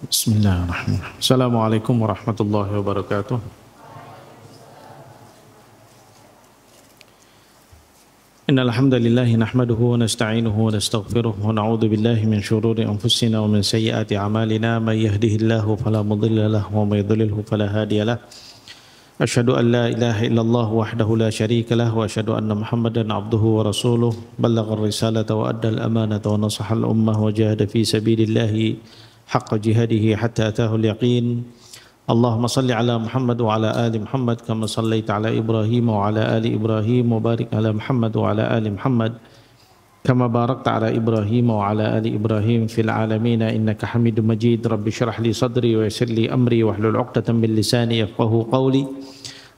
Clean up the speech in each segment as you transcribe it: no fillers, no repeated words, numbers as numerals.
Bismillahirrahmanirrahim. Assalamualaikum warahmatullahi wabarakatuh. Innal hamdalillah nahmaduhu wa nasta'inuhu wa nastaghfiruh wa na'udzu billahi min shururi anfusina wa min sayyiati a'malina may yahdihillahu fala mudilla lahu wa may yudlilhu fala hadiya lahu. Asyhadu an la ilaha illallah wahdahu la syarika lahu wa asyhadu anna Muhammadan abduhu wa rasuluh ballagha ar-risalata wa adda al-amanata wa nasaha al-ummah wa jahada fi sabilillahi haqqa jihadihi hatta atahu al-yaqin. Allahumma salli ala Muhammad wa ala ali Muhammad kama sallaita ala Ibrahim wa ala ali Ibrahim wa barik ala Muhammad wa ala ali Muhammad kama barakta ala Ibrahim wa ala ali Ibrahim fil alamin innaka Hamidum Majid. Rabbi shrah li sadri wa yassir li amri wahlul 'uqdatam min lisani yafqahu qawli.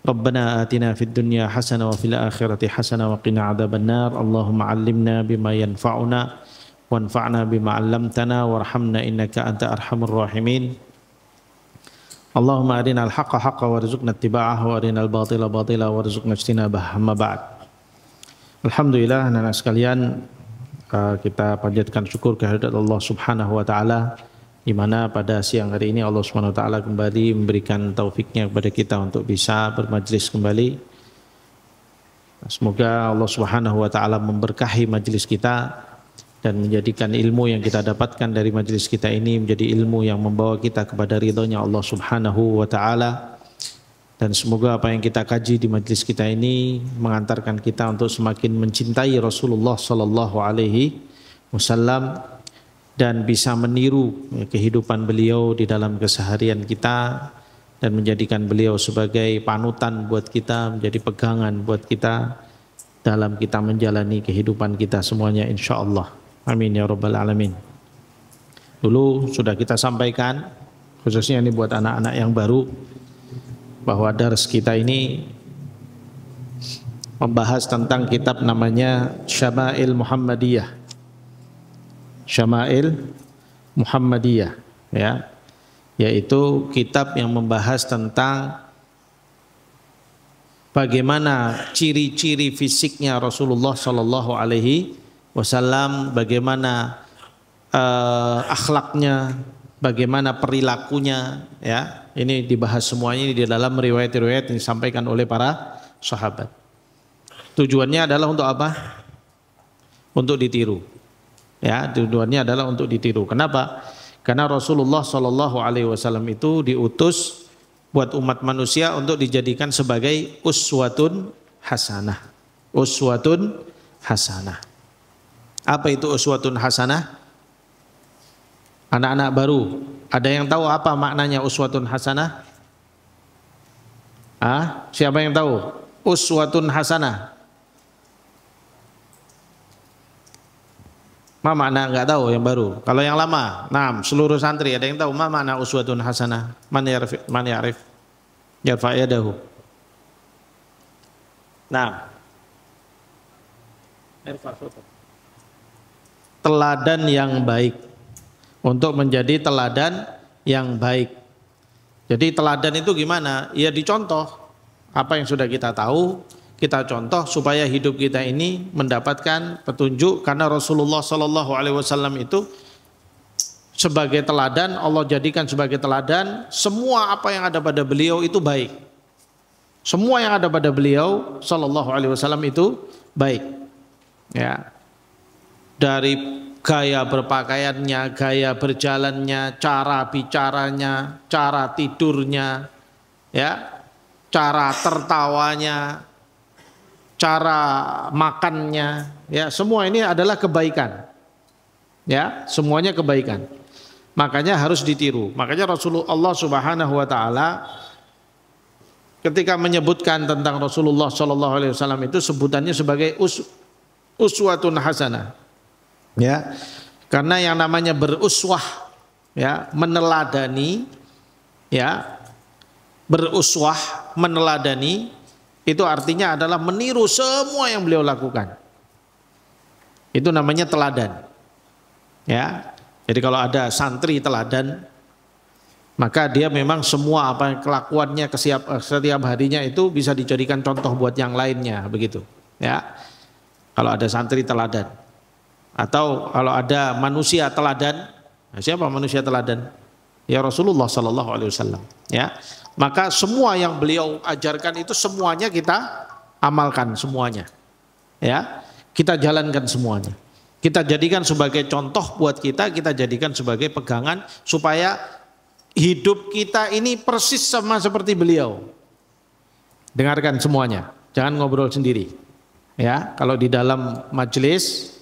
Rabbana atina fid dunya hasanah wa fil akhirati hasanah wa qina adzabannar. Allahumma 'allimna bima yanfa'una wanfa'na bima 'allamtana warhamna innaka anta arhamur rahimin. Allahumma arinal haqqa haqqa warzuqna ittiba'ah wa arinal batila batila warzuqna ijtinabah. Amma ba'd. Alhamdulillah anak-anak sekalian, kita panjatkan syukur kehadirat Allah Subhanahu wa taala di mana pada siang hari ini Allah Subhanahu wa taala kembali memberikan taufiknya kepada kita untuk bisa bermajlis kembali. Semoga Allah Subhanahu wa taala memberkahi majlis kita dan menjadikan ilmu yang kita dapatkan dari majelis kita ini menjadi ilmu yang membawa kita kepada ridhonya Allah Subhanahu wa ta'ala. Dan semoga apa yang kita kaji di majelis kita ini mengantarkan kita untuk semakin mencintai Rasulullah sallallahu alaihi wasallam dan bisa meniru kehidupan beliau di dalam keseharian kita dan menjadikan beliau sebagai panutan buat kita, menjadi pegangan buat kita dalam kita menjalani kehidupan kita semuanya insyaallah. Amin ya rabbal alamin. Dulu sudah kita sampaikan, khususnya ini buat anak-anak yang baru, bahwa dars kita ini membahas tentang kitab namanya Syama'il Muhammadiyah. Syama'il Muhammadiyah, ya, yaitu kitab yang membahas tentang bagaimana ciri-ciri fisiknya Rasulullah Sallallahu Alaihi Wasallam, bagaimana akhlaknya, bagaimana perilakunya, ya. Ini dibahas semuanya di dalam riwayat-riwayat yang disampaikan oleh para sahabat. Tujuannya adalah untuk apa? Untuk ditiru. Ya, tujuannya adalah untuk ditiru. Kenapa? Karena Rasulullah Shallallahu Alaihi Wasallam itu diutus buat umat manusia untuk dijadikan sebagai uswatun hasanah. Uswatun hasanah. Apa itu uswatun hasanah? Anak-anak baru, ada yang tahu apa maknanya uswatun hasanah? Siapa yang tahu? Uswatun hasanah. Ma makna enggak tahu yang baru. Kalau yang lama, nah seluruh santri ada yang tahu ma makna uswatun hasanah? Man ya'rif? Yarfa yadahu. Nah. Teladan yang baik, untuk menjadi teladan yang baik. Jadi teladan itu gimana? Ya dicontoh. Apa yang sudah kita tahu, kita contoh supaya hidup kita ini mendapatkan petunjuk. Karena Rasulullah Sallallahu Alaihi Wasallam itu sebagai teladan, Allah jadikan sebagai teladan. Semua apa yang ada pada beliau itu baik. Semua yang ada pada beliau Sallallahu Alaihi Wasallam itu baik. Ya. Dari gaya berpakaiannya, gaya berjalannya, cara bicaranya, cara tidurnya, ya, cara tertawanya, cara makannya, ya, semua ini adalah kebaikan. Ya, semuanya kebaikan. Makanya harus ditiru. Makanya Rasulullah Subhanahu wa taala ketika menyebutkan tentang Rasulullah Shallallahu alaihi wasallam itu sebutannya sebagai uswatun hasanah. Ya, karena yang namanya beruswah, ya, meneladani, ya, beruswah, meneladani, itu artinya adalah meniru semua yang beliau lakukan. Itu namanya teladan. Ya, jadi kalau ada santri teladan, maka dia memang semua apa kelakuannya setiap harinya itu bisa dijadikan contoh buat yang lainnya, begitu. Ya, kalau ada santri teladan. Atau kalau ada manusia teladan, nah siapa manusia teladan? ya Rasulullah sallallahu alaihi wasallam, ya. Maka semua yang beliau ajarkan itu semuanya kita amalkan semuanya. Ya. Kita jalankan semuanya. Kita jadikan sebagai contoh buat kita jadikan sebagai pegangan supaya hidup kita ini persis sama seperti beliau. Dengarkan semuanya, jangan ngobrol sendiri. Ya, kalau di dalam majelis,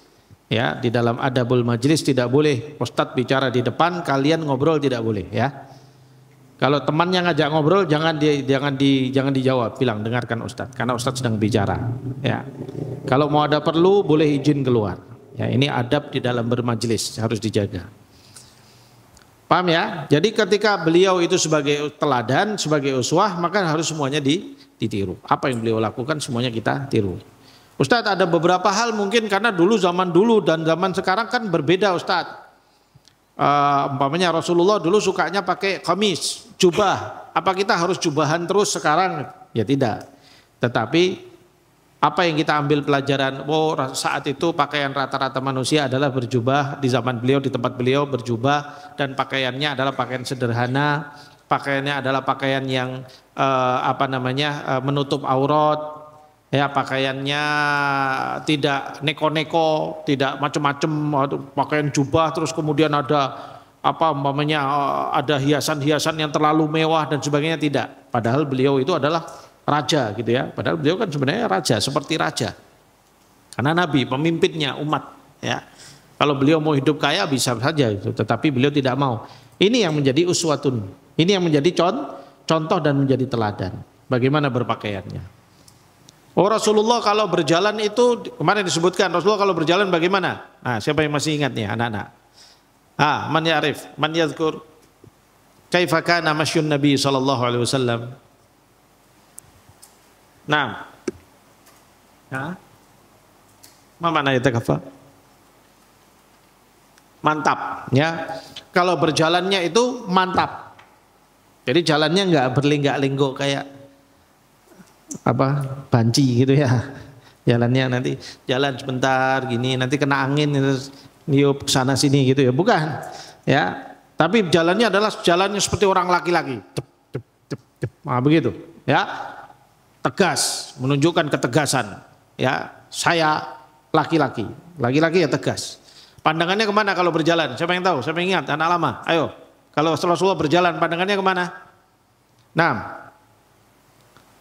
ya, di dalam adabul majelis tidak boleh ustadz bicara di depan, kalian ngobrol tidak boleh, ya. Kalau temannya ngajak ngobrol jangan dijawab, bilang dengarkan ustadz karena ustadz sedang bicara, ya. Kalau mau ada perlu boleh izin keluar. Ya, ini adab di dalam bermajelis harus dijaga. Paham ya? Jadi ketika beliau itu sebagai teladan, sebagai uswah, maka harus semuanya ditiru. Apa yang beliau lakukan semuanya kita tiru. Ustadz, ada beberapa hal mungkin karena zaman dulu dan zaman sekarang kan berbeda Ustadz. Umpamanya Rasulullah dulu sukanya pakai kamis, jubah. Apa kita harus jubahan terus sekarang? Ya tidak. Tetapi apa yang kita ambil pelajaran, saat itu pakaian rata-rata manusia adalah berjubah, di zaman beliau, di tempat beliau berjubah, dan pakaiannya adalah pakaian sederhana, pakaiannya adalah pakaian yang menutup aurat, ya, pakaiannya tidak neko-neko, tidak macam-macam, pakaian jubah terus kemudian ada ada hiasan-hiasan yang terlalu mewah dan sebagainya, tidak. Padahal beliau itu adalah raja gitu ya, padahal beliau kan sebenarnya raja, seperti raja karena nabi, pemimpinnya umat, ya. Kalau beliau mau hidup kaya bisa saja itu, tetapi beliau tidak mau. Ini yang menjadi uswatun, ini yang menjadi contoh dan menjadi teladan bagaimana berpakaiannya. Rasulullah kalau berjalan itu kemarin disebutkan, Rasulullah kalau berjalan bagaimana? Nah, siapa yang masih ingat nih anak-anak? Man ya'rif, man yadhkur kaifa kana masyun Nabi sallallahu alaihi wasallam. Nah, apa makna itikaf? Mantap, ya. Kalau berjalannya itu mantap. Jadi jalannya nggak berlinggak-linggok kayak banci gitu ya. Jalannya nanti jalan sebentar gini, nanti kena angin niup sana sini gitu ya, bukan. Ya, tapi jalannya adalah jalannya seperti orang laki-laki. Nah, begitu, ya. Tegas, menunjukkan ketegasan, ya. Saya laki-laki ya tegas. Pandangannya kemana kalau berjalan? Siapa yang tahu? Siapa yang ingat? Anak lama, ayo. Kalau Rasulullah berjalan, pandangannya kemana? Nah,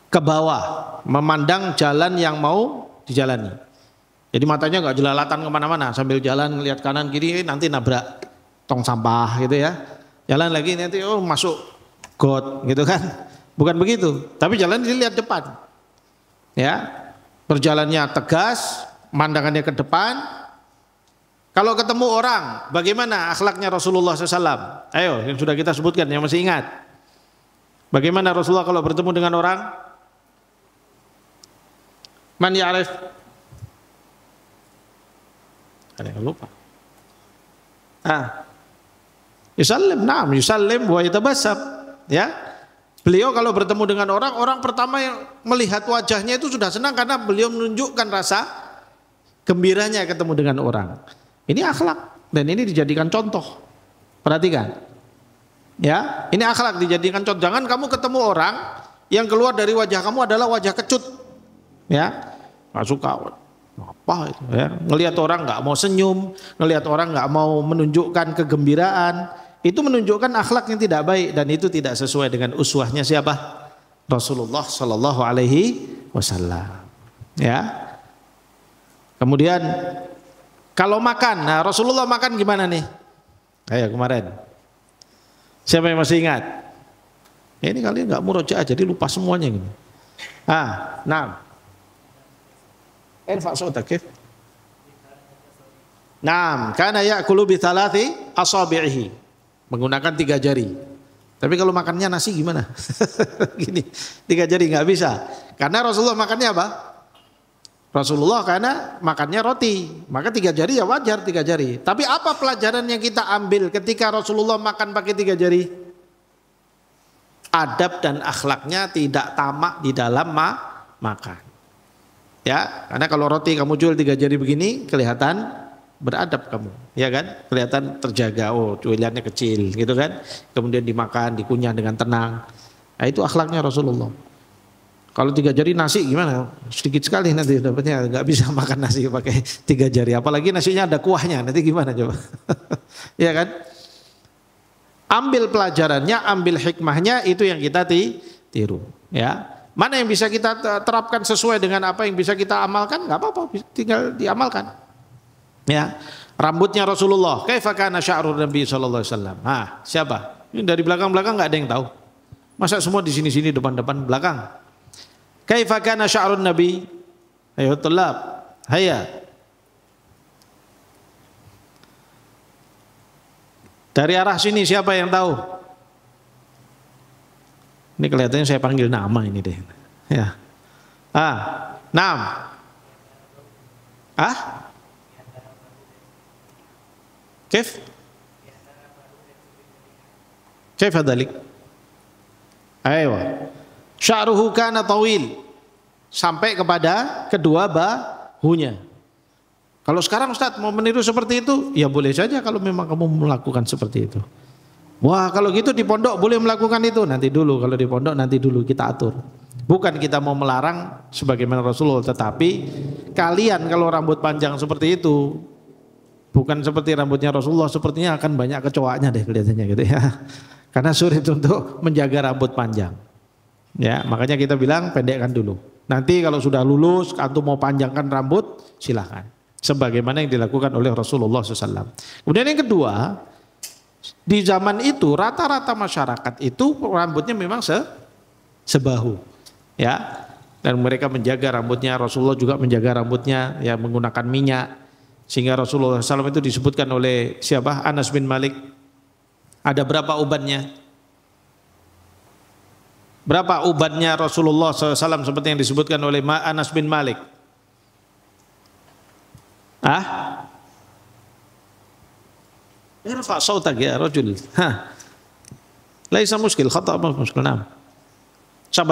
ke bawah, memandang jalan yang mau dijalani. Jadi matanya nggak jelalatan kemana-mana, sambil jalan lihat kanan kiri nanti nabrak tong sampah gitu ya. Jalan lagi nanti masuk got gitu kan. Bukan begitu, tapi jalan dilihat depan. Ya, berjalannya tegas, pandangannya ke depan. Kalau ketemu orang, bagaimana akhlaknya Rasulullah SAW? Ayo, yang sudah kita sebutkan, yang masih ingat. Bagaimana Rasulullah kalau bertemu dengan orang? Man ya'rif? Ada yang lupa. Yusallim, na'am, yusallim wa yatabassam. Ya. Beliau kalau bertemu dengan orang, orang pertama yang melihat wajahnya itu sudah senang karena beliau menunjukkan rasa gembiranya ketemu dengan orang. Ini akhlak dan ini dijadikan contoh. Perhatikan. Ya, ini akhlak dijadikan contoh. Jangan kamu ketemu orang yang keluar dari wajah kamu adalah wajah kecut. Ya. Enggak suka. Apa itu ya? Ngelihat orang enggak mau senyum, ngelihat orang enggak mau menunjukkan kegembiraan. Itu menunjukkan akhlak yang tidak baik dan itu tidak sesuai dengan uswahnya siapa? Rasulullah Shallallahu Alaihi Wasallam. Ya. Kemudian kalau makan, nah Rasulullah makan gimana nih? Ayo kemarin. Siapa yang masih ingat? Ya, ini kalian nggak murojaah jadi lupa semuanya gini. Nah. Irfa sautakif. Naam, kana ya'kulu bi thalathi asabi'ihi. Menggunakan 3 jari. Tapi kalau makannya nasi gimana? Gini, 3 jari nggak bisa. Karena Rasulullah makannya apa? Rasulullah karena makannya roti, maka 3 jari ya wajar 3 jari. Tapi apa pelajaran yang kita ambil ketika Rasulullah makan pakai 3 jari? Adab dan akhlaknya tidak tamak di dalam makan. Ya, karena kalau roti kamu jual 3 jari begini kelihatan beradab kamu, ya kan? Kelihatan terjaga, oh pilihannya kecil gitu kan. Kemudian dimakan, dikunyah dengan tenang. Nah itu akhlaknya Rasulullah. Kalau 3 jari nasi gimana? Sedikit sekali nanti dapatnya, nggak bisa makan nasi pakai 3 jari. Apalagi nasinya ada kuahnya, nanti gimana coba? Ya kan? Ambil pelajarannya, ambil hikmahnya, itu yang kita tiru. Ya, mana yang bisa kita terapkan sesuai dengan apa yang bisa kita amalkan? Nggak apa-apa, tinggal diamalkan. Ya, rambutnya Rasulullah. Kaifa kana sya'rul Nabi sallallahu alaihi wasallam. Ah, siapa? Ini dari belakang-belakang nggak ada yang tahu. Masa semua di sini-sini, depan-depan, belakang? Kaifa kana sya'rul Nabi? Ayo tulab. Hayya. Dari arah sini siapa yang tahu? Ini kelihatannya saya panggil nama ini deh. Ya. Naam. Kif? Kif hadalik? Aywa. Sya'ruhu kana tawil. Sampai kepada kedua bahunya. Kalau sekarang Ustaz mau meniru seperti itu, ya boleh saja kalau memang kamu melakukan seperti itu. Wah, kalau gitu di pondok boleh melakukan itu. Nanti dulu, kalau di pondok nanti dulu kita atur. Bukan kita mau melarang sebagaimana Rasulullah, tetapi kalian kalau rambut panjang seperti itu, bukan seperti rambutnya Rasulullah, sepertinya akan banyak kecoaknya deh kelihatannya gitu ya. Karena sulit untuk menjaga rambut panjang. Ya, makanya kita bilang pendekkan dulu. Nanti kalau sudah lulus, antum mau panjangkan rambut, silahkan. Sebagaimana yang dilakukan oleh Rasulullah SAW. Kemudian yang kedua, di zaman itu rata-rata masyarakat itu rambutnya memang sebahu, ya. Dan mereka menjaga rambutnya. Rasulullah juga menjaga rambutnya, ya, menggunakan minyak. Sehingga Rasulullah SAW itu disebutkan oleh siapa? Anas bin Malik. Ada berapa ubannya? Berapa ubannya Rasulullah SAW seperti yang disebutkan oleh Anas bin Malik? Irfa sautak ya rajul. Laisa muskil, khata' muskil. Naam. 17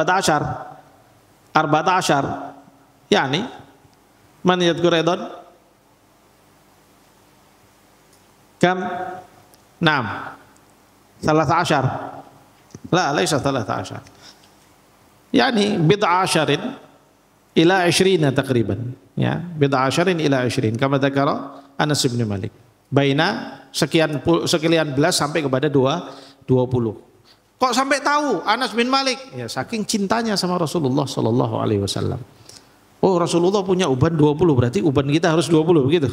14 yani man yadhkur aidan kam? Naam. 13. La, laisa 13. Yani bid'a asharin ila 20 takriban, ya, bid'a asharin ila 20 kama dzakara Anas bin Malik. Baina sekian belas sampai kepada 20. Kok sampai tahu Anas bin Malik? Ya saking cintanya sama Rasulullah sallallahu alaihi wasallam. Oh, Rasulullah punya uban 20, berarti uban kita harus 20 begitu.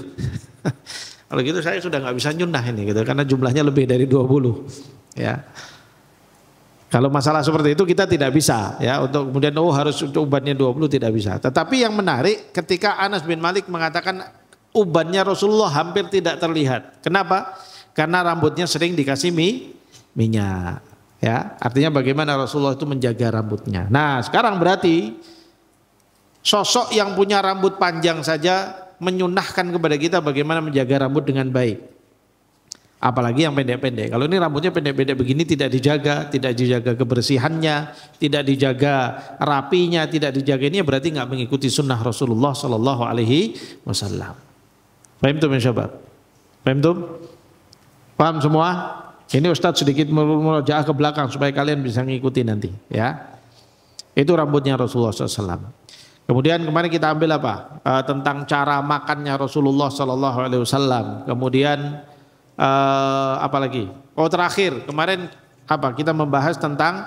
Kalau gitu saya sudah nggak bisa nyunnah ini gitu, karena jumlahnya lebih dari 20. Ya. Kalau masalah seperti itu kita tidak bisa, ya, untuk kemudian harus ubannya 20 tidak bisa. Tetapi yang menarik ketika Anas bin Malik mengatakan ubannya Rasulullah hampir tidak terlihat. Kenapa? Karena rambutnya sering dikasih minyak, ya. Artinya bagaimana Rasulullah itu menjaga rambutnya. Nah, sekarang berarti sosok yang punya rambut panjang saja menyunahkan kepada kita bagaimana menjaga rambut dengan baik. Apalagi yang pendek-pendek. Kalau ini rambutnya pendek-pendek begini tidak dijaga kebersihannya, tidak dijaga rapinya, tidak dijaga ini, berarti nggak mengikuti sunnah Rasulullah Sallallahu Alaihi Wasallam. Paham tuh mencoba? Paham tuh? Paham semua? Ini Ustadz sedikit merujaah ke belakang supaya kalian bisa mengikuti nanti, ya. Itu rambutnya Rasulullah SAW. Kemudian kemarin kita ambil apa? Tentang cara makannya Rasulullah Sallallahu Alaihi Wasallam. Kemudian apa lagi? Oh, terakhir kemarin apa? Kita membahas tentang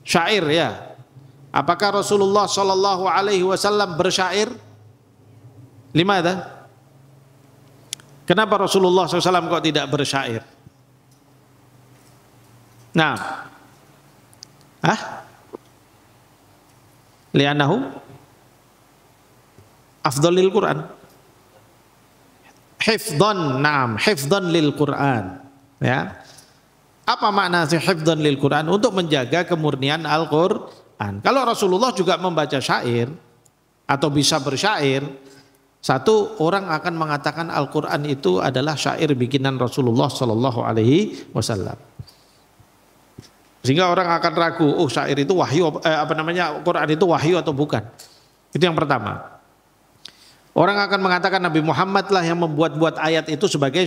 syair, ya. Apakah Rasulullah Sallallahu Alaihi Wasallam bersyair? Limada? Kenapa Rasulullah SAW kok tidak bersyair? Nah, li'annahu afdhalil Quran. Hifdhan, naam, hifdhan lil Quran, ya. Apa makna hifdhan lil Quran? Untuk menjaga kemurnian Al-Quran. Kalau Rasulullah juga membaca syair atau bisa bersyair, satu orang akan mengatakan Al-Quran itu adalah syair bikinan Rasulullah Sallallahu Alaihi Wasallam. Sehingga orang akan ragu, oh syair itu wahyu, Quran itu wahyu atau bukan? Itu yang pertama. Orang akan mengatakan Nabi Muhammad lah yang membuat-buat ayat itu sebagai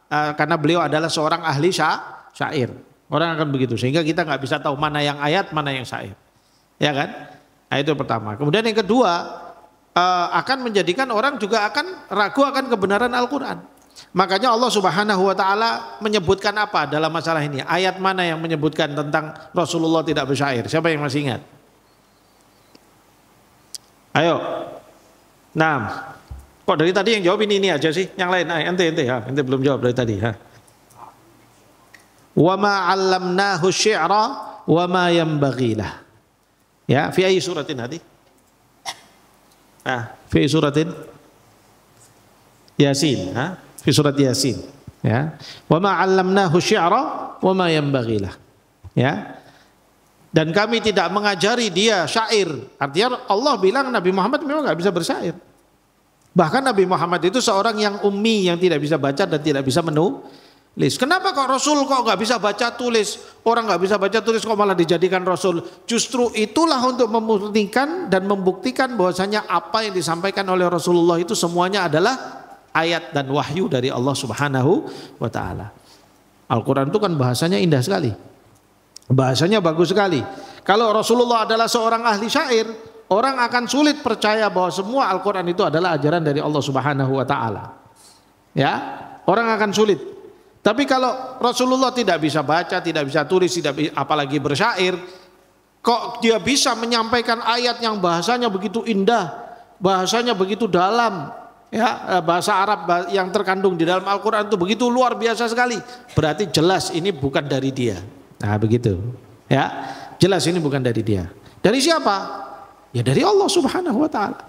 karena beliau adalah seorang ahli syair. Orang akan begitu, sehingga kita nggak bisa tahu mana yang ayat, mana yang syair. Ya kan? Nah, itu pertama. Kemudian yang kedua, akan menjadikan orang juga akan ragu akan kebenaran Al-Quran. Makanya Allah Subhanahu wa taala menyebutkan apa dalam masalah ini? Ayat mana yang menyebutkan tentang Rasulullah tidak bersyair? Siapa yang masih ingat? Ayo. Nah, kok dari tadi yang jawab ini aja sih? Yang lain, ente belum jawab dari tadi. Wa ma 'allamnahu syi'ra wa ma yanbaghi lah. Ya, fi ayyi suratin hadi? Fi suratin Yasin, fi surat Yasin, ya. Wa ma 'allamnahu syi'ra wa ma yanbaghi lah. Ya. Dan kami tidak mengajari dia syair. Artinya Allah bilang Nabi Muhammad memang enggak bisa bersyair. Bahkan Nabi Muhammad itu seorang yang ummi, yang tidak bisa baca dan tidak bisa menulis. Kenapa kok Rasul kok nggak bisa baca tulis? Orang nggak bisa baca tulis kok malah dijadikan Rasul? Justru itulah untuk membuktikan dan membuktikan bahwasanya apa yang disampaikan oleh Rasulullah itu semuanya adalah ayat dan wahyu dari Allah Subhanahu wa taala. Al-Quran itu kan bahasanya indah sekali. Bahasanya bagus sekali. Kalau Rasulullah adalah seorang ahli syair, orang akan sulit percaya bahwa semua Al-Quran itu adalah ajaran dari Allah Subhanahu wa taala. Ya, orang akan sulit. Tapi kalau Rasulullah tidak bisa baca, tidak bisa tulis, apalagi bersyair, kok dia bisa menyampaikan ayat yang bahasanya begitu indah, bahasanya begitu dalam, ya, bahasa Arab yang terkandung di dalam Al-Quran itu begitu luar biasa sekali. Berarti jelas ini bukan dari dia. Nah begitu, ya, jelas ini bukan dari dia. Dari siapa? Ya dari Allah Subhanahu wa taala.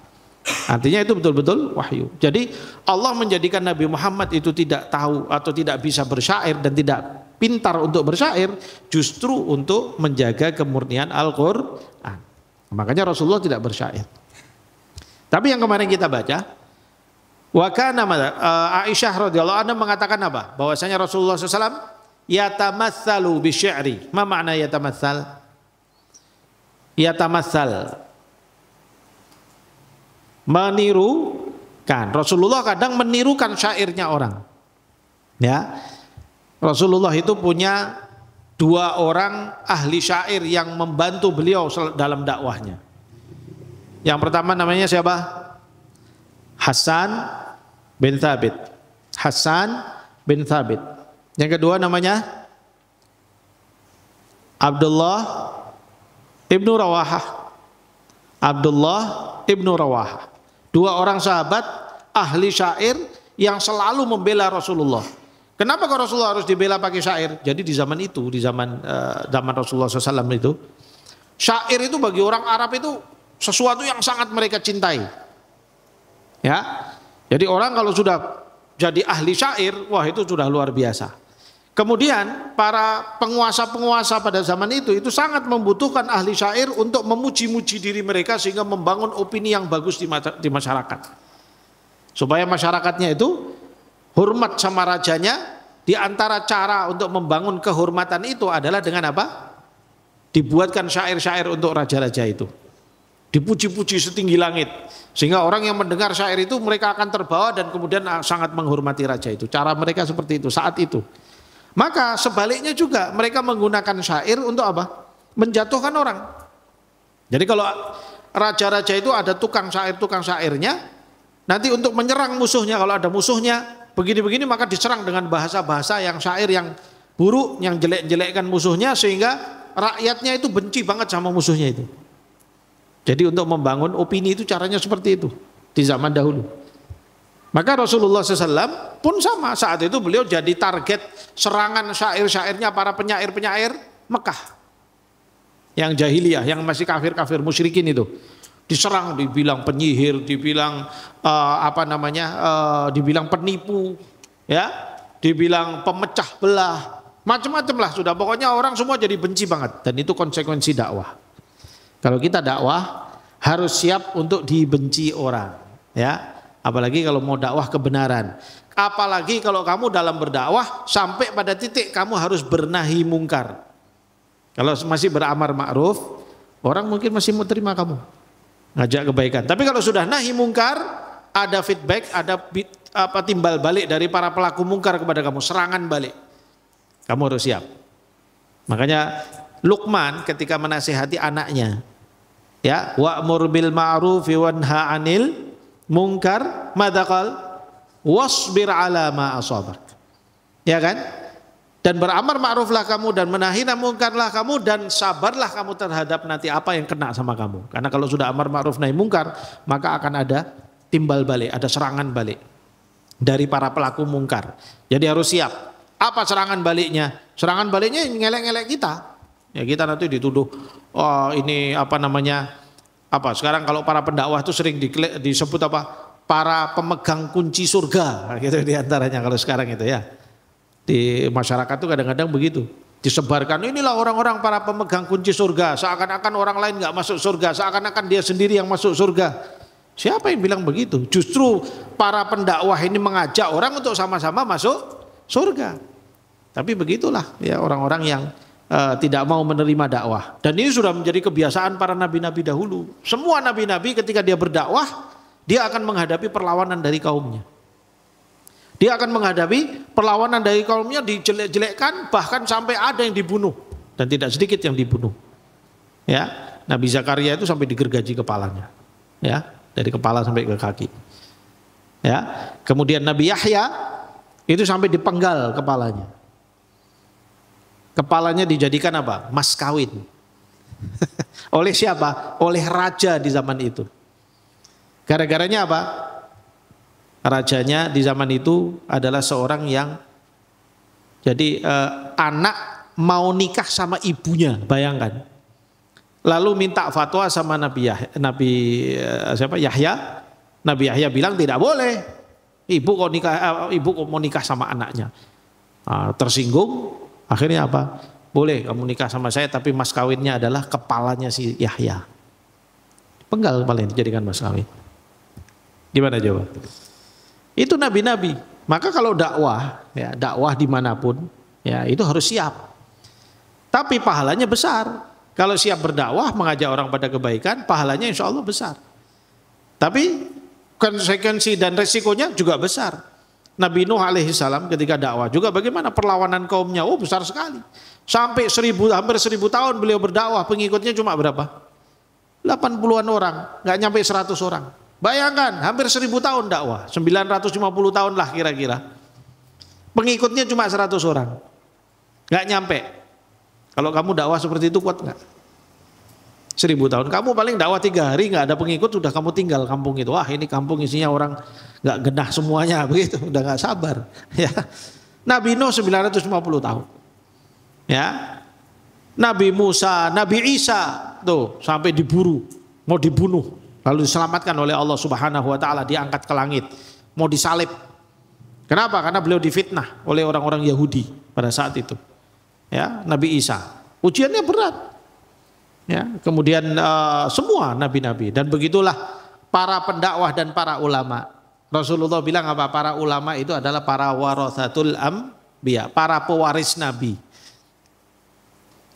Artinya itu betul-betul wahyu. Jadi Allah menjadikan Nabi Muhammad itu tidak tahu atau tidak bisa bersyair dan tidak pintar untuk bersyair justru untuk menjaga kemurnian Al-Qur'an. Makanya Rasulullah tidak bersyair. Tapi yang kemarin kita baca, wa kana Aisyah radhiyallahu anha mengatakan apa? Bahwasanya Rasulullah SAW yatamatsalu bisy'ri. Ma makna yatamatsal? Yatamatsal, menirukan. Rasulullah kadang menirukan syairnya orang. Ya. Rasulullah itu punya 2 orang ahli syair yang membantu beliau dalam dakwahnya. Yang pertama namanya siapa? Hasan bin Thabit. Hasan bin Thabit. Yang kedua namanya Abdullah ibnu Rawahah. Abdullah ibnu Rawahah. 2 orang sahabat ahli syair yang selalu membela Rasulullah. Kenapa kok Rasulullah harus dibela pakai syair? Jadi di zaman itu, di zaman Rasulullah SAW itu, syair itu bagi orang Arab itu sesuatu yang sangat mereka cintai. Ya, jadi orang kalau sudah jadi ahli syair, wah itu sudah luar biasa. Kemudian para penguasa-penguasa pada zaman itu sangat membutuhkan ahli syair untuk memuji-muji diri mereka sehingga membangun opini yang bagus di masyarakat. Supaya masyarakatnya itu hormat sama rajanya. Di antara cara untuk membangun kehormatan itu adalah dengan apa? Dibuatkan syair-syair untuk raja-raja itu. Dipuji-puji setinggi langit. Sehingga orang yang mendengar syair itu mereka akan terbawa dan kemudian sangat menghormati raja itu. Cara mereka seperti itu saat itu. Maka sebaliknya juga mereka menggunakan syair untuk apa? Menjatuhkan orang. Jadi kalau raja-raja itu ada tukang syairnya, nanti untuk menyerang musuhnya, kalau ada musuhnya begini-begini maka diserang dengan bahasa-bahasa yang syair yang buruk, yang jelek-jelekkan musuhnya sehingga rakyatnya itu benci banget sama musuhnya itu. Jadi untuk membangun opini itu caranya seperti itu di zaman dahulu. Maka Rasulullah SAW pun sama, saat itu beliau jadi target serangan syair-syairnya para penyair-penyair Mekah yang jahiliyah, yang masih kafir-kafir musyrikin itu. Diserang, dibilang penyihir, dibilang dibilang penipu, ya, dibilang pemecah belah, macam-macam lah sudah. Pokoknya orang semua jadi benci banget dan itu konsekuensi dakwah. Kalau kita dakwah harus siap untuk dibenci orang, ya. Apalagi kalau mau dakwah kebenaran. Apalagi kalau kamu dalam berdakwah sampai pada titik kamu harus bernahi mungkar. Kalau masih beramar ma'ruf, orang mungkin masih mau terima kamu ngajak kebaikan. Tapi kalau sudah nahi mungkar, ada feedback, ada timbal balik dari para pelaku mungkar kepada kamu, serangan balik. Kamu harus siap. Makanya Luqman ketika menasihati anaknya, ya, wa'mur bil ma'rufi wanha 'anil munkar, madaqal wasbir 'ala ma asabak. Ya kan? Dan beramar ma'ruflah kamu dan menahi mungkarlah kamu dan sabarlah kamu terhadap nanti apa yang kena sama kamu. Karena kalau sudah amar ma'ruf nahi mungkar, maka akan ada timbal balik, ada serangan balik dari para pelaku mungkar. Jadi harus siap. Apa serangan baliknya? Serangan baliknya ngelek-ngelek kita. Ya kita nanti dituduh, oh ini apa namanya? Apa sekarang kalau para pendakwah itu sering disebut apa? Para pemegang kunci surga, gitu diantaranya kalau sekarang itu ya. Di masyarakat itu kadang-kadang begitu. Disebarkan inilah orang-orang para pemegang kunci surga. Seakan-akan orang lain nggak masuk surga. Seakan-akan dia sendiri yang masuk surga. Siapa yang bilang begitu? Justru para pendakwah ini mengajak orang untuk sama-sama masuk surga. Tapi begitulah ya orang-orang yang tidak mau menerima dakwah. Dan ini sudah menjadi kebiasaan para nabi-nabi dahulu. Semua nabi-nabi ketika dia berdakwah, dia akan menghadapi perlawanan dari kaumnya. Dia akan menghadapi perlawanan dari kaumnya, dijelek-jelekkan, bahkan sampai ada yang dibunuh. Dan tidak sedikit yang dibunuh. Ya, Nabi Zakaria itu sampai digergaji kepalanya. Ya, dari kepala sampai ke kaki. Ya, kemudian Nabi Yahya itu sampai dipenggal kepalanya. Kepalanya dijadikan apa? Mas kawin. Oleh siapa? Oleh raja di zaman itu. Gara-garanya apa? Rajanya di zaman itu adalah seorang yang jadi anak mau nikah sama ibunya, bayangkan. Lalu minta fatwa sama Yahya. Nabi Yahya bilang tidak boleh. Ibu kok mau nikah sama anaknya. Tersinggung, akhirnya apa? Boleh kamu nikah sama saya, tapi mas kawinnya adalah kepalanya si Yahya. Penggal kepalanya dijadikan mas kawin. Gimana jawab? Itu nabi-nabi. Maka kalau dakwah, ya dakwah dimanapun, ya itu harus siap. Tapi pahalanya besar. Kalau siap berdakwah, mengajak orang pada kebaikan, pahalanya insya Allah besar. Tapi konsekuensi dan resikonya juga besar. Nabi Nuh alaihissalam ketika dakwah juga bagaimana perlawanan kaumnya? Oh besar sekali. Sampai hampir 1000 tahun beliau berdakwah, pengikutnya cuma berapa? 80-an orang, nggak nyampe 100 orang. Bayangkan, hampir 1000 tahun dakwah, 950 tahun lah kira-kira. Pengikutnya cuma 100 orang. Nggak nyampe. Kalau kamu dakwah seperti itu kuat nggak? 1000 tahun. Kamu paling dakwah 3 hari nggak ada pengikut, sudah kamu tinggal kampung itu. Wah ini kampung isinya orang nggak genah semuanya, begitu. Udah nggak sabar. Ya. Nabi Nuh 950 tahun. Ya. Nabi Musa, Nabi Isa, tuh sampai diburu, mau dibunuh. Lalu diselamatkan oleh Allah Subhanahu wa taala, diangkat ke langit, mau disalib. Kenapa? Karena beliau difitnah oleh orang-orang Yahudi pada saat itu. Ya, Nabi Isa. Ujiannya berat. Ya, kemudian semua nabi-nabi dan begitulah para pendakwah dan para ulama. Rasulullah bilang apa? Para ulama itu adalah para warathatul anbiya, para pewaris nabi.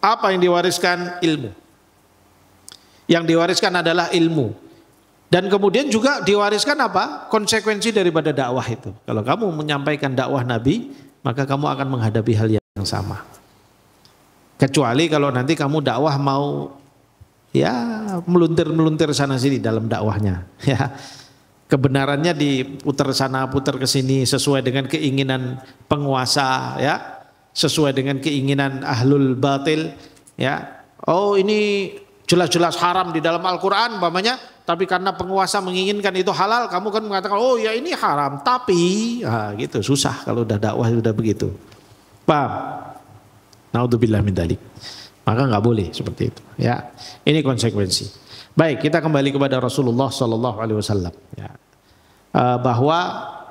Apa yang diwariskan? Ilmu. Yang diwariskan adalah ilmu. Dan kemudian juga diwariskan apa? Konsekuensi daripada dakwah itu. Kalau kamu menyampaikan dakwah Nabi, maka kamu akan menghadapi hal yang sama. Kecuali kalau nanti kamu dakwah mau ya meluntir-meluntir sana sini dalam dakwahnya. Ya, kebenarannya diputar sana, putar ke sini sesuai dengan keinginan penguasa, ya, sesuai dengan keinginan ahlul batil. Ya, oh ini jelas-jelas haram di dalam Al-Quran umpamanya, tapi karena penguasa menginginkan itu halal, kamu kan mengatakan oh ya ini haram, tapi gitu susah kalau udah dakwah udah begitu. Paham? Naudzubillah min dzalik. Maka nggak boleh seperti itu. Ya, ini konsekuensi. Baik, kita kembali kepada Rasulullah Sallallahu Alaihi Wasallam. Ya. Bahwa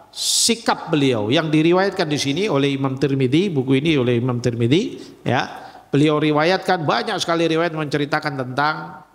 sikap beliau yang diriwayatkan di sini oleh Imam Tirmidzi, buku ini oleh Imam Tirmidzi, ya. Beliau riwayatkan banyak sekali riwayat menceritakan tentang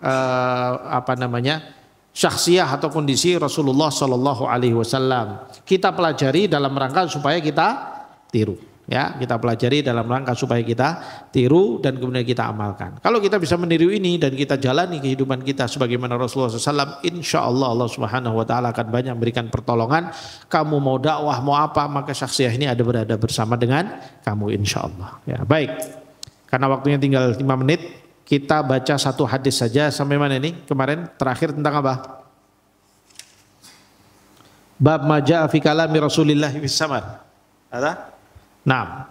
syakhsiyah atau kondisi Rasulullah Sallallahu Alaihi Wasallam. Kita pelajari dalam rangka supaya kita tiru. Ya, kita pelajari dalam rangka supaya kita tiru dan kemudian kita amalkan. Kalau kita bisa meniru ini dan kita jalani kehidupan kita sebagaimana Rasulullah SAW, insya Allah Allah Subhanahu Wa Taala akan banyak memberikan pertolongan. Kamu mau dakwah mau apa, maka syakhsiah ini ada berada bersama dengan kamu insya Allah. Ya, baik. Karena waktunya tinggal 5 menit, kita baca satu hadis saja. Sampai mana ini? Kemarin terakhir tentang apa? Bab maja'a fi kalami Rasulillah fi samar. Ada? Naam.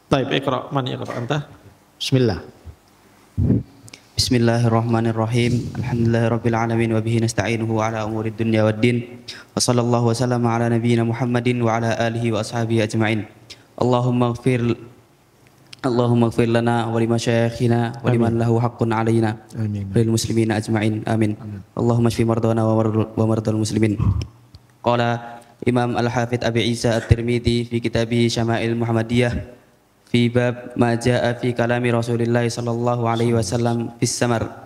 Baik, iqra. Man yaqra anta? Bismillah. Bismillahirrahmanirrahim. Alhamdulillahirabbil alamin wa bihi nasta'inuhu ala umurid dunya waddin. Wa sallallahu wa sallama ala nabiyyina Muhammadin wa ala alihi wa ashabihi ajma'in. Allahumma ighfir lana wa limasyayikhina wa liman lahu haqqun alaina. Amin. Lil muslimina ajma'in. Amin. Allahumma shfi mardana wa mardal muslimin. Qala Imam Al-Hafidh Abi Isa At-Tirmidzi fi kitabih Syama'il Muhammadiyah fi bab ma jaa'a fi kalami Rasulillah sallallahu alaihi wasallam fis samar.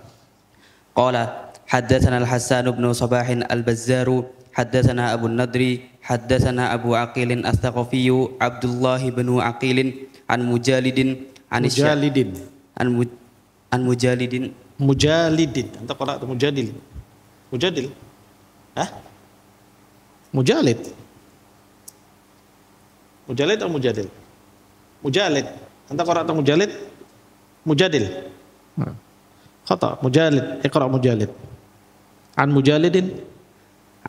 Qala haddatsana Al-Hasan bin Sabah Al-Bazzar, haddatsana Abu Nadri, haddatsana Abu Aqil As-Thaqafi Abdullah bin Aqil an Mujalidin an Mujalidin. Anta qara Mujadil. Mujadil. Hah? Mujalid. Mujalid atau Mujadil? Mujalid. Anta qara atau Mujalid? Mujadil. Khata. Mujalid. Iqra Mujalid. An Mujalidin.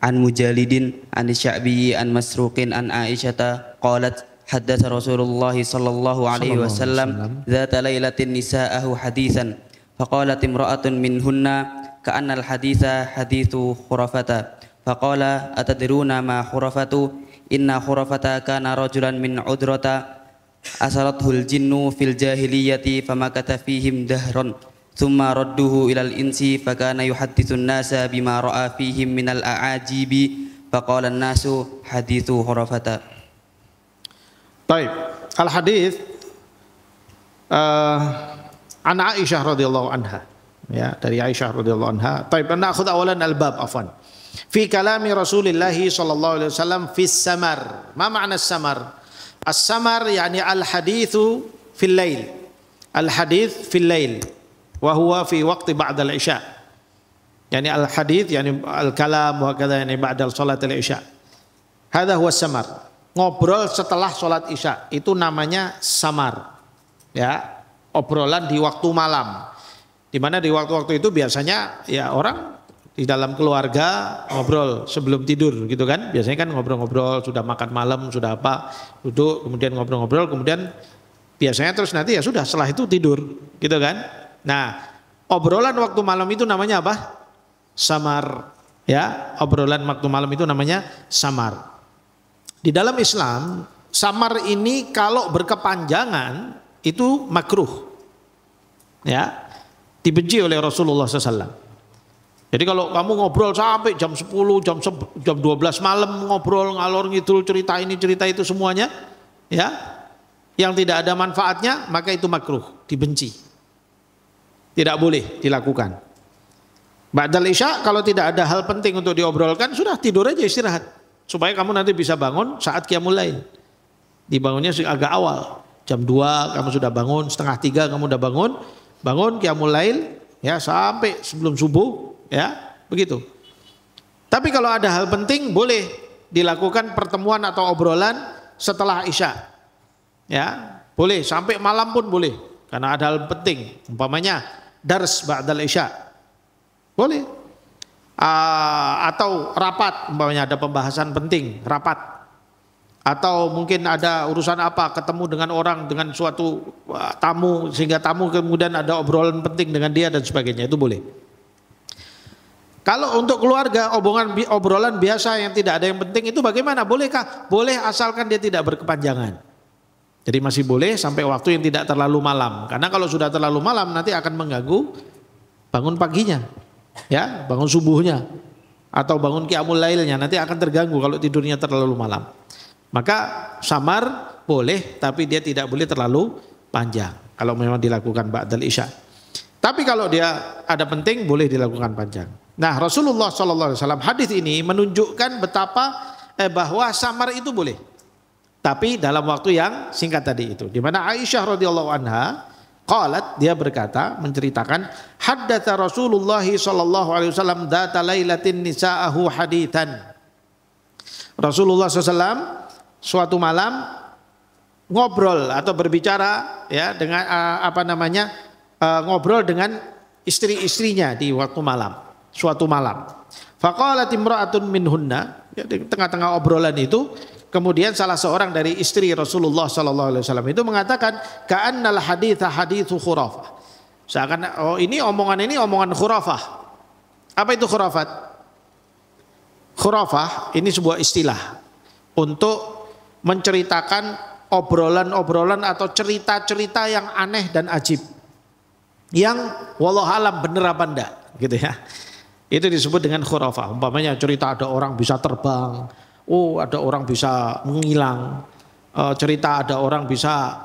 An Mujalidin an Sya'bi an Masruqin an Aisyata qalat haddatsa Rasulullah sallallahu alaihi wasallam dzata lailatin nisa'ahu haditsan faqalat imra'atun minhunna ka'anna al-haditha hadithu khurafata. Faqala atadruna ma khurafatu inna khurafata kana rajulan min udrata asarathul jinnu fil jahiliyati famakatha fihim dahran thumma radduhu ilal insi fakana yuhaddithun nasa bima ra'a fihim minal a'ajibi faqala an-nasu hadithu khurafata. Baik, al-hadits an Aisyah radhiyallahu anha. Ya, dari Aisyah radhiyallahu anha. Baik, na'khudh awalan al-bab afwan. Fi kalami Rasulillah sallallahu alaihi wasallam fi samar. Ma ma'na samar? As-samar yani al-hadithu fil lail. Al-hadith fil lail wa huwa fi waqti ba'da al-isya. Yani al-hadith yani al-kalam wa kadza yani ba'da salat al-isya. Hadha huwa samar. Ngobrol setelah salat isya itu namanya samar. Ya, obrolan di waktu malam. Di mana di waktu-waktu itu biasanya ya orang di dalam keluarga ngobrol sebelum tidur gitu kan. Biasanya kan ngobrol-ngobrol, sudah makan malam, sudah apa, duduk, kemudian ngobrol-ngobrol, kemudian biasanya terus nanti ya sudah setelah itu tidur gitu kan. Nah, obrolan waktu malam itu namanya apa? Samar. Ya, obrolan waktu malam itu namanya samar. Di dalam Islam, samar ini kalau berkepanjangan itu makruh. Ya, dibenci oleh Rasulullah SAW. Jadi kalau kamu ngobrol sampai jam 10, jam 12 malam ngobrol ngalor ngidul cerita ini cerita itu semuanya, ya, yang tidak ada manfaatnya, maka itu makruh, dibenci. Tidak boleh dilakukan. Ba'dal isya kalau tidak ada hal penting untuk diobrolkan, sudah tidur aja istirahat. Supaya kamu nanti bisa bangun saat qiyamul lail. Dibangunnya agak awal. Jam 2 kamu sudah bangun, setengah 3 kamu udah bangun qiyamul lail ya sampai sebelum subuh. Ya, begitu. Tapi kalau ada hal penting boleh dilakukan pertemuan atau obrolan setelah isya. Ya, boleh sampai malam pun boleh karena ada hal penting. Umpamanya dars ba'dal isya. Boleh. Atau rapat, umpamanya ada pembahasan penting, rapat. Atau mungkin ada urusan apa, ketemu dengan orang dengan suatu tamu sehingga tamu kemudian ada obrolan penting dengan dia dan sebagainya, itu boleh. Kalau untuk keluarga obrolan biasa yang tidak ada yang penting itu bagaimana? Bolehkah? Boleh asalkan dia tidak berkepanjangan. Jadi masih boleh sampai waktu yang tidak terlalu malam. Karena kalau sudah terlalu malam nanti akan mengganggu bangun paginya. Ya, bangun subuhnya atau bangun qiyamul lailnya nanti akan terganggu kalau tidurnya terlalu malam. Maka samar boleh tapi dia tidak boleh terlalu panjang kalau memang dilakukan ba'dal isya. Tapi kalau dia ada penting boleh dilakukan panjang. Nah, Rasulullah SAW hadis ini menunjukkan betapa bahwa samar itu boleh. tapi dalam waktu yang singkat tadi itu. Di mana Aisyah radhiyallahu anha qalat, dia berkata, menceritakan, haddatsa Rasulullah sallallahu alaihi wasallam dzata lailatin nisa'ahu haditsan. Rasulullah SAW suatu malam ngobrol atau berbicara ya dengan ngobrol dengan istri-istrinya di waktu malam, suatu malam. Faqalat imra'atun minhunna, ya, di tengah-tengah obrolan itu kemudian salah seorang dari istri Rasulullah sallallahu alaihi wasallam itu mengatakan, ka'annal haditsa haditsu khurafah. Seakan ini omongan khurafah. Apa itu khurafat? Khurafah ini sebuah istilah untuk menceritakan obrolan-obrolan atau cerita-cerita yang aneh dan ajib, yang wallahualam bener apa enggak gitu ya. Itu disebut dengan khurafah. Umpamanya cerita ada orang bisa terbang, ada orang bisa menghilang, cerita ada orang bisa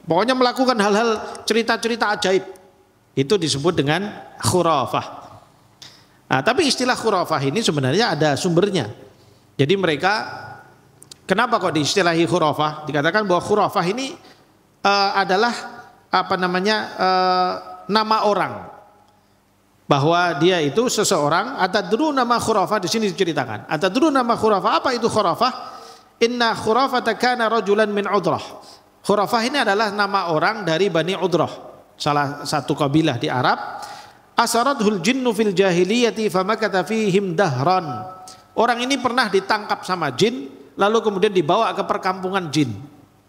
pokoknya melakukan hal-hal cerita-cerita ajaib. Itu disebut dengan khurafah. Nah, tapi istilah khurafah ini sebenarnya ada sumbernya. Jadi mereka, kenapa kok diistilahi khurafah? Dikatakan bahwa khurafah ini adalah nama orang, bahwa dia itu seseorang. Atadru nama khurafah di sini diceritakan. Atadru nama khurafah, apa itu khurafah? Inna khurafata kana rajulan min Udrah. Khurafah ini adalah nama orang dari Bani Udrah, salah satu kabilah di Arab. Asarathul jinnu fil jahiliyati famakatha fihim dahran. Orang ini pernah ditangkap sama jin, lalu kemudian dibawa ke perkampungan jin.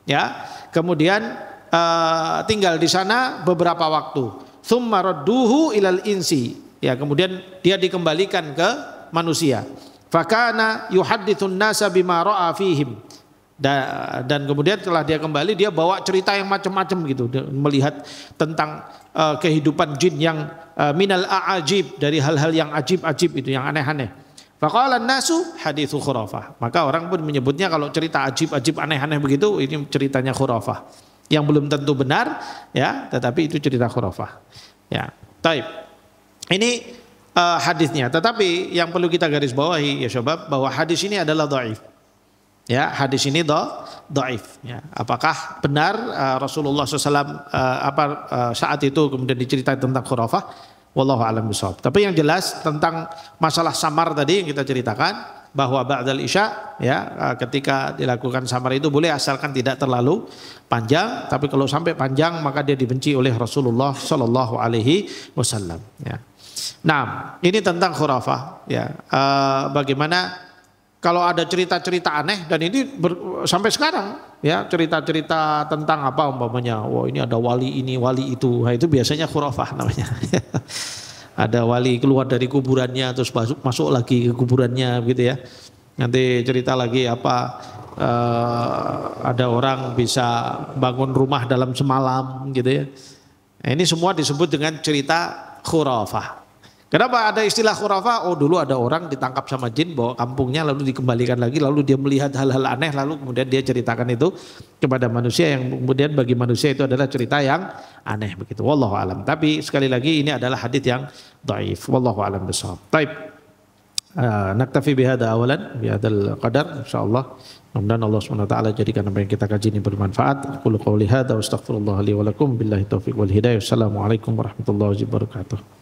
Ya, kemudian tinggal di sana beberapa waktu. Tsumma radduhu ilal insi. Ya, kemudian dia dikembalikan ke manusia. Fakana yuhadditsun nasa bima ra'a fihim. Dan kemudian setelah dia kembali, dia bawa cerita yang macam-macam gitu, melihat tentang kehidupan jin yang minal a'ajib, dari hal-hal yang ajib-ajib itu, yang aneh-aneh. Faqala an-nasu haditsu khurafah. Maka orang pun menyebutnya kalau cerita ajib-ajib aneh-aneh begitu, ini ceritanya khurafah. Yang belum tentu benar, ya, tetapi itu cerita khurafah. Ya, taib. Ini hadisnya. Tetapi yang perlu kita garis bawahi ya syabab, bahwa hadis ini adalah dhaif. Ya, hadis ini dhaif. Ya, apakah benar Rasulullah SAW saat itu kemudian diceritakan tentang khurafah? Wallahu a'lam bishawab. Tapi yang jelas tentang masalah samar tadi yang kita ceritakan, bahwa ba'dal isya, ya, ketika dilakukan samar itu boleh asalkan tidak terlalu panjang. Tapi kalau sampai panjang maka dia dibenci oleh Rasulullah Shallallahu Alaihi Wasallam. Ya. Nah, ini tentang khurafah. Ya, bagaimana kalau ada cerita-cerita aneh, dan ini sampai sekarang, ya, cerita-cerita tentang apa umpamanya, wah ini ada wali ini, wali itu, nah, itu biasanya khurafah namanya. Ada wali keluar dari kuburannya terus masuk lagi ke kuburannya gitu ya. Nanti cerita lagi ada orang bisa bangun rumah dalam semalam gitu ya. Nah, ini semua disebut dengan cerita khurafah. Kenapa ada istilah khurafah? Oh, dulu ada orang ditangkap sama jin, bawa kampungnya, lalu dikembalikan lagi, lalu dia melihat hal-hal aneh, lalu kemudian dia ceritakan itu kepada manusia, yang kemudian bagi manusia itu adalah cerita yang aneh begitu. Wallahu alam. Tapi sekali lagi ini adalah hadits yang dhaif. Wallahu alam bishawab. Baik. Naktafi bihada awalan, bihadal qadar insyaallah. Mudah-mudahan Allah Subhanahu wa taala jadikan apa yang kita kaji ini bermanfaat. Qul qouli hadza wa astaghfirullah li wa lakum billahi taufiq wal hidayah. Assalamualaikum warahmatullahi wabarakatuh.